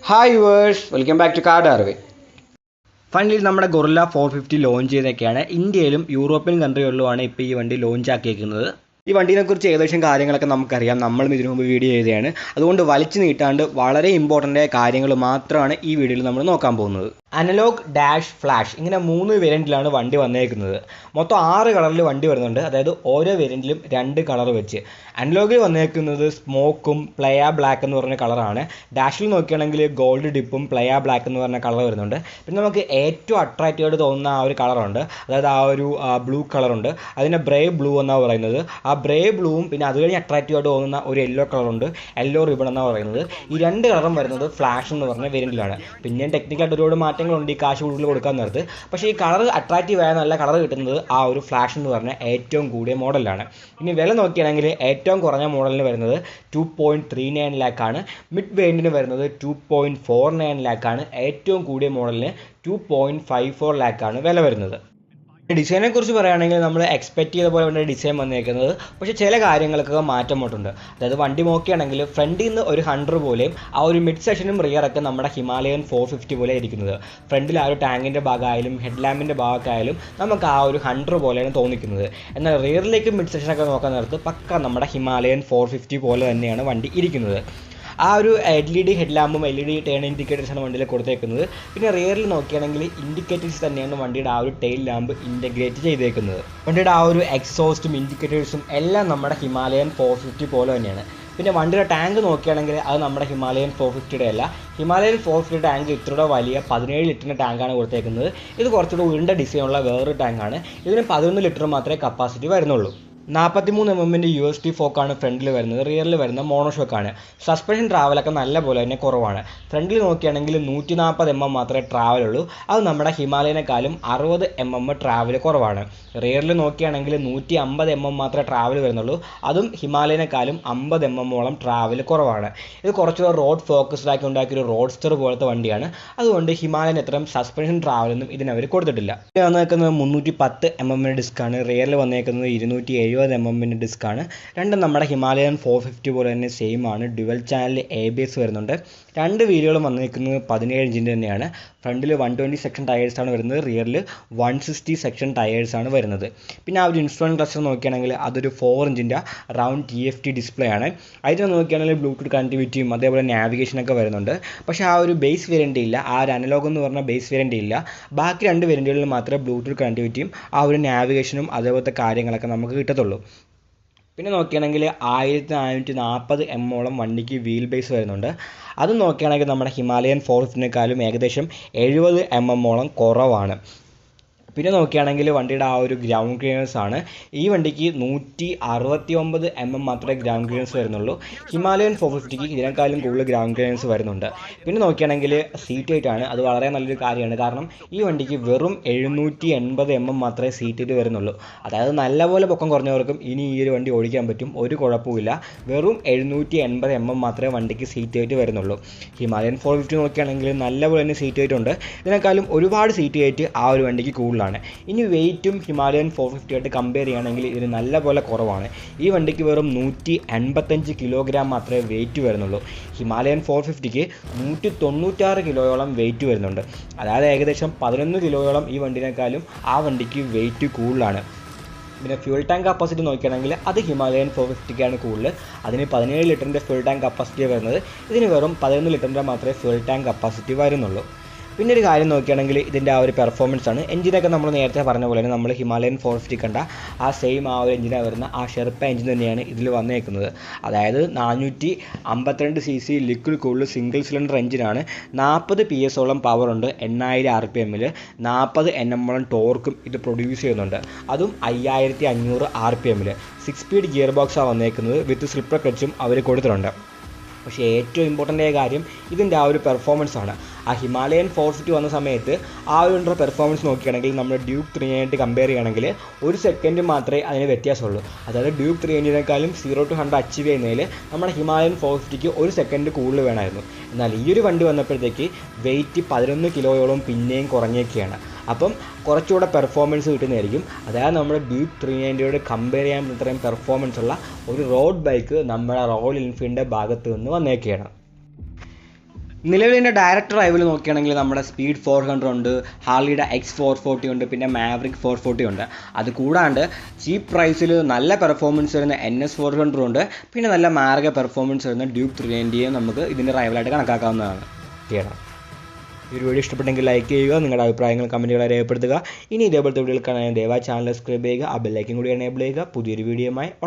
Hi viewers, welcome back to card അറിവ്. Finally നമ്മുടെ Guerrilla 450 launch ചെയ്തൊക്കെയാണ്. ഇന്ത്യയിലും യൂറോപ്യൻ കൺട്രികളിലുമാണ് ഇപ്പോൾ ഈ വണ്ടി ലോഞ്ച് ആക്കിയേക്കുന്നത്. ഈ വണ്ടീനെക്കുറിച്ച് ഏകദേശം കാര്യങ്ങളൊക്കെ നമുക്കറിയാം, നമ്മളും ഇതിനു മുമ്പ് വീഡിയോ ചെയ്തതാണ്. അതുകൊണ്ട് വലിച്ചു നീട്ടാണ്ട് വളരെ ഇമ്പോർട്ടൻ്റ് ആയ കാര്യങ്ങൾ മാത്രമാണ് ഈ വീഡിയോയിൽ നമ്മൾ നോക്കാൻ പോകുന്നത്. അനലോഗ്, ഡാഷ്, ഫ്ലാഷ് ഇങ്ങനെ 3 വേരിയൻറ്റിലാണ് വണ്ടി വന്നേക്കുന്നത്. മൊത്തം 6 കളറിൽ വണ്ടി വരുന്നുണ്ട്. അതായത് ഓരോ വേരിയൻറ്റിലും 2 കളർ വെച്ച്. അനലോഗിൽ വന്നേക്കുന്നത് സ്മോക്കും പ്ലയ ബ്ലാക്ക് എന്ന് പറഞ്ഞ കളറാണ്. ഡാഷിൽ നോക്കുകയാണെങ്കിൽ ഗോൾഡ് ഡിപ്പും പ്ലയ ബ്ലാക്ക് എന്ന് പറഞ്ഞ കളർ വരുന്നുണ്ട്. പിന്നെ നമുക്ക് ഏറ്റവും അട്രാക്റ്റീവായിട്ട് തോന്നുന്ന ആ ഒരു കളറുണ്ട്, അതായത് ആ ഒരു ബ്ലൂ കളറുണ്ട്. അതിനെ ബ്രേവ് ബ്ലൂ എന്നാണ് പറയുന്നത്. ആ ബ്രേവ് ബ്ലൂവും പിന്നെ അത് കഴിഞ്ഞ് അട്രാക്റ്റീവായിട്ട് തോന്നുന്ന ഒരു യെല്ലോ കളറുണ്ട്, യെല്ലോ റിബൺ എന്നാണ് പറയുന്നത്. ഈ 2 കളറും വരുന്നത് ഫ്ലാഷ് എന്ന് പറഞ്ഞ വേരിയൻറ്റിലാണ്. പിന്നെ ടെക്നിക്കലായിട്ട് ഒരുപാട് മാറ്റങ്ങളുണ്ട് ഈ കാശ് കൂടുതൽ കൊടുക്കാൻ നേരത്ത്. പക്ഷേ ഈ കളർ അട്രാക്റ്റീവായ നല്ല കളർ കിട്ടുന്നത് ആ ഒരു ഫ്ലാഷ് എന്ന് പറഞ്ഞ ഏറ്റവും കൂടിയ മോഡലാണ്. ഇനി വില നോക്കുകയാണെങ്കിൽ ഏറ്റവും കുറഞ്ഞ മോഡലിന് വരുന്നത് 2.39 ലാക്കാണ്. മിഡ് വേരിയൻറ്റിന് വരുന്നത് 2.49 ലാക്കാണ്. ഏറ്റവും കൂടിയ മോഡലിന് 2.54 ലാക്കാണ് വില വരുന്നത്. ഡിസൈനെ കുറിച്ച് പറയുകയാണെങ്കിൽ നമ്മൾ എക്സ്പെക്ട് ചെയ്ത പോലെ തന്നെ ഡിസൈൻ വന്നേക്കുന്നത്. പക്ഷേ ചില കാര്യങ്ങൾക്കൊക്കെ മാറ്റം വന്നിട്ടുണ്ട്. അതായത് വണ്ടി നോക്കുകയാണെങ്കിൽ ഫ്രണ്ടിൽ നിന്ന് ഒരു 100 പോലെയും ആ ഒരു മിഡ് സെക്ഷനും റിയറൊക്കെ നമ്മുടെ ഹിമാലയൻ 450 പോലെ ഇരിക്കുന്നത്. ഫ്രണ്ടിൽ ആ ഒരു ടാങ്കിൻ്റെ ഭാഗമായാലും ഹെഡ് ലാമ്പിൻ്റെ ഭാഗമായാലും നമുക്ക് ആ ഒരു 100 പോലെയാണ് തോന്നിക്കുന്നത്. എന്നാൽ റിയറിലേക്ക് മിഡ് സെക്ഷനൊക്കെ നോക്കാൻ നേരത്ത് പക്ക നമ്മുടെ ഹിമാലയൻ 450 പോലെ തന്നെയാണ് വണ്ടി ഇരിക്കുന്നത്. ആ ഒരു LED ഹെഡ് ലാമ്പും LED ടേൺ ഇൻഡിക്കേറ്റേഴ്സാണ് വണ്ടിയിൽ കൊടുത്തേക്കുന്നത്. പിന്നെ റിയറിൽ നോക്കുകയാണെങ്കിൽ ഇൻഡിക്കേറ്റേഴ്സ് തന്നെയാണ് വണ്ടിയുടെ ആ ഒരു ടെയിൽ ലാമ്പ് ഇൻറ്റഗ്രേറ്റ് ചെയ്തേക്കുന്നത്. വണ്ടിയുടെ ആ ഒരു എക്സോസ്റ്റും ഇൻഡിക്കേറ്റേഴ്സും എല്ലാം നമ്മുടെ ഹിമാലയൻ 450 പോലെ തന്നെയാണ്. പിന്നെ വണ്ടിയുടെ ടാങ്ക് നോക്കുകയാണെങ്കിൽ അത് നമ്മുടെ ഹിമാലയൻ 450 അല്ല. ഹിമാലയൻ 450 ടാങ്ക് ഇത്രയുടെ വലിയ 17 ലിറ്ററിൻ്റെ ടാങ്കാണ് കൊടുത്തേക്കുന്നത്. ഇത് കുറച്ചുകൂടെ ഉരുണ്ട ഡിസൈനുള്ള വേറൊരു ടാങ്കാണ്. ഇതിന് 11 ലിറ്റർ മാത്രമേ കപ്പാസിറ്റി വരുന്നുള്ളൂ. 43 mm USD ഫോക്കാണ് ഫ്രണ്ടിൽ വരുന്നത്. റിയറിൽ വരുന്ന മോണോഷോക്കാണ്. സസ്പെൻഷൻ ട്രാവലൊക്കെ നല്ല പോലെ തന്നെ കുറവാണ്. ഫ്രണ്ടിൽ നോക്കുകയാണെങ്കിൽ 140 mm മാത്രമേ ട്രാവലുള്ളൂ. അത് നമ്മുടെ ഹിമാലയനേക്കാളും 60 mm ട്രാവൽ കുറവാണ്. റിയറിൽ നോക്കുകയാണെങ്കിൽ 150 mm മാത്രമേ ട്രാവൽ വരുന്നുള്ളൂ. അതും ഹിമാലയനേക്കാളും 50 mm ട്രാവൽ കുറവാണ്. ഇത് കുറച്ചുകൂടെ റോഡ് ഫോക്കസ്ഡ് ആക്കി ഉണ്ടാക്കിയൊരു റോഡ്സ്റ്റർ പോലത്തെ വണ്ടിയാണ്. അതുകൊണ്ട് ഹിമാലയൻ എത്രയും സസ്പെൻഷൻ ട്രാവലൊന്നും ഇതിനവർ കൊടുത്തിട്ടില്ല. ഇത് വന്നേക്കുന്നത് 310 mm ഡിസ്ക്കാണ്. റിയറിൽ വന്നേക്കുന്നത് 270 mm ഡിസ്ക്കാണ്. രണ്ടും നമ്മുടെ ഹിമാലയൻ 450 പോലെ തന്നെ സെയിം ആണ്. ഡ്യുവൽ ചാനൽ ABS വരുന്നുണ്ട്. 2 വീലുകളും വന്നിരിക്കുന്നത് 17 ഇഞ്ചിൻ്റെ തന്നെയാണ്. ഫ്രണ്ടിൽ 120 സെക്ഷൻ ടയേഴ്സാണ് വരുന്നത്. റിയറിൽ 160 സെക്ഷൻ ടയേഴ്സാണ് വരുന്നത്. പിന്നെ ആ ഒരു ഇൻസ്ട്രുമെൻറ്റ് ക്ലസ്റ്റർ നോക്കുകയാണെങ്കിൽ അതൊരു 4 ഇഞ്ചിൻ്റെ റൗണ്ട് TFT ഡിസ്പ്ലേ ആണ്. അതിന് നോക്കുകയാണെങ്കിൽ ബ്ലൂടൂത്ത് കണക്ടിവിറ്റിയും അതേപോലെ നാവിഗേഷനൊക്കെ വരുന്നുണ്ട്. പക്ഷേ ആ ഒരു ബേസ് വേരിയൻ്റ് ഇല്ല. ആ ഒരു അനലോഗ് എന്ന് പറഞ്ഞ ബേസ് വേരിയൻ്റ് ഇല്ല. ബാക്കി 2 വേരിയൻറ്റുകളിൽ മാത്രമേ ബ്ലൂടൂത്ത് കണക്ടിവിറ്റിയും ആ ഒരു നാവിഗേഷനും അതേപോലത്തെ കാര്യങ്ങളൊക്കെ നമുക്ക് കിട്ടത്തുള്ളൂ. പിന്നെ നോക്കുകയാണെങ്കിൽ 1440 mm വണ്ടിക്ക് വീൽ ബേസ് വരുന്നുണ്ട്. അത് നോക്കുകയാണെങ്കിൽ നമ്മുടെ ഹിമാലയൻ 450 ഏകദേശം 70 mm കുറവാണ്. പിന്നെ നോക്കുകയാണെങ്കിൽ വണ്ടിയുടെ ആ ഒരു ഗ്രൗണ്ട് ക്ലിയറൻസ് ആണ്. ഈ വണ്ടിക്ക് 169 mm മാത്രമേ ഗ്രൗണ്ട് ക്ലിയറൻസ് വരുന്നുള്ളൂ. ഹിമാലയൻ 450 ഇതിനേക്കാളും കൂടുതൽ ഗ്രൗണ്ട് ക്ലിയറൻസ് വരുന്നുണ്ട്. പിന്നെ നോക്കുകയാണെങ്കിൽ സീറ്റ് ഹൈറ്റ് ആണ്. അത് വളരെ നല്ലൊരു കാര്യമാണ്. കാരണം ഈ വണ്ടിക്ക് വെറും 780 mm മാത്രമേ സീറ്റ് ഹൈറ്റ് വരുന്നുള്ളൂ. അതായത് നല്ലപോലെ പൊക്കം കുറഞ്ഞവർക്കും ഇനി ഈ ഒരു വണ്ടി ഓടിക്കാൻ പറ്റും, ഒരു കുഴപ്പമില്ല. വെറും 780 mm മാത്രമേ വണ്ടിക്ക് സീറ്റ് ഹൈറ്റ് വരുന്നുള്ളൂ. ഹിമാലയൻ 450 നോക്കുകയാണെങ്കിൽ നല്ലപോലെ തന്നെ സീറ്റ് ഹൈറ്റ് ഉണ്ട്. ഇതിനേക്കാളും ഒരുപാട് സീറ്റ് ഹൈറ്റ് ആ ഒരു വണ്ടിക്ക് കൂടുതലാണ്. ഇനി വെയിറ്റും ഹിമാലയൻ 450 ആയിട്ട് കമ്പയർ ചെയ്യുകയാണെങ്കിൽ ഇതിന് നല്ല പോലെ കുറവാണ്. ഈ വണ്ടിക്ക് വെറും 185 കിലോഗ്രാം മാത്രമേ വെയിറ്റ് വരുന്നുള്ളൂ. ഹിമാലയൻ 450ക്ക് 196 കിലോയോളം വെയിറ്റ് വരുന്നുണ്ട്. അതായത് ഏകദേശം 11 കിലോയോളം ഈ വണ്ടിനേക്കാളും ആ വണ്ടിക്ക് വെയിറ്റ് കൂടുതലാണ്. പിന്നെ ഫ്യൂൽ ടാങ്ക് കപ്പാസിറ്റി നോക്കുകയാണെങ്കിൽ അത് ഹിമാലയൻ 450ക്കാണ് കൂടുതൽ. അതിന് 17 ലിറ്ററിൻ്റെ ഫ്യൂൽ ടാങ്ക് കപ്പാസിറ്റി വരുന്നത്. ഇതിന് വെറും 11 ലിറ്ററിൻ്റെ മാത്രമേ ഫ്യൂൽ ടാങ്ക് കപ്പാസിറ്റി വരുന്നുള്ളൂ. പിന്നെ ഒരു കാര്യം നോക്കുകയാണെങ്കിൽ ഇതിൻ്റെ ആ ഒരു പെർഫോമൻസ് ആണ്. എഞ്ചിനൊക്കെ നമ്മൾ നേരത്തെ പറഞ്ഞ പോലെ തന്നെ നമ്മൾ ഹിമാലയൻ 450 കണ്ട ആ സെയിം ആ ഒരു എഞ്ചിനാണ് വരുന്ന ആ ഷെർപ്പ എഞ്ചിൻ തന്നെയാണ് ഇതിൽ വന്നേക്കുന്നത്. അതായത് 452 cc liquid cooled single cylinder എഞ്ചിനാണ്. 40 PS പവറുണ്ട്. 8000 RPM 40 Nm ടോർക്കും ഇത് പ്രൊഡ്യൂസ് ചെയ്യുന്നുണ്ട്. അതും 5500 RPM 6 സ്പീഡ് ഗിയർ ബോക്സാണ് വന്നേക്കുന്നത്. വിത്ത് സ്ലിപ്പർ ക്ലച്ചും അവർ കൊടുത്തിട്ടുണ്ട്. പക്ഷേ ഏറ്റവും ഇമ്പോർട്ടൻ്റ് ആയ കാര്യം ഇതിൻ്റെ ആ ഒരു പെർഫോമൻസ് ആണ്. ആ ഹിമാലയൻ 450 വന്ന സമയത്ത് ആ ഒരു പെർഫോമൻസ് നോക്കുകയാണെങ്കിൽ നമ്മൾ ഡ്യൂക്ക് 300 കമ്പയർ ചെയ്യുകയാണെങ്കിൽ 1 സെക്കൻഡ് മാത്രമേ അതിന് വ്യത്യാസമുള്ളൂ. അതായത് ഡ്യൂക്ക് 300 0 to 100 അച്ചീവ് ചെയ്യുന്നതിൽ നമ്മുടെ ഹിമാലയൻ 450ക്ക് 1 സെക്കൻഡ് കൂടുതൽ വേണമായിരുന്നു. എന്നാൽ ഈ ഒരു വണ്ടി വന്നപ്പോഴത്തേക്ക് വെയിറ്റ് 11 കിലോയോളം പിന്നെയും കുറഞ്ഞേക്കുകയാണ്. അപ്പം കുറച്ചുകൂടെ പെർഫോമൻസ് കിട്ടുന്നതായിരിക്കും. അതായത് നമ്മുടെ ഡ്യൂക്ക് 390 കമ്പയർ ചെയ്യാൻ ഇത്രയും പെർഫോമൻസ് ഉള്ള ഒരു റോഡ് ബൈക്ക് നമ്മുടെ റോയൽ എൻഫീൽഡിൻ്റെ ഭാഗത്ത് നിന്ന് വന്നേക്കുകയാണ്. നിലവിലിൻ്റെ ഡയറക്റ്റ് ഡ്രൈവിൽ നോക്കുകയാണെങ്കിൽ നമ്മുടെ സ്പീഡ് 400 ഉണ്ട്, ഹാർലിയുടെ X440 ഉണ്ട്, പിന്നെ മാവറിക് 440 ഉണ്ട്. അത് കൂടാണ്ട് ചീപ്പ് പ്രൈസിൽ നല്ല പെർഫോമൻസ് വരുന്ന NS400 ഉണ്ട്, പിന്നെ നല്ല മാർഗ പെർഫോമൻസ് വരുന്ന ഡ്യൂക്ക് 390യും നമുക്ക് ഇതിൻ്റെ റൈവലായിട്ട് കണക്കാക്കാവുന്നതാണ്. ചെയ്യണം. ഈ ഒരു വീഡിയോ ഇഷ്ടപ്പെട്ടെങ്കിൽ ലൈക്ക് ചെയ്യുക, നിങ്ങളുടെ അഭിപ്രായങ്ങൾ കമൻറ്റുകളെ രേഖപ്പെടുത്തുക. ഇനി ഇതേപോലത്തെ വീഡിയോകൾ കാണാൻ ദയവായി ചാനൽ സബ്സ്ക്രൈബ് ചെയ്യുക, ആ ബെല്ലൈക്കൻ കൂടി എനേബിൾ ചെയ്യുക. പുതിയൊരു വീഡിയോയുമായി ഉടൻ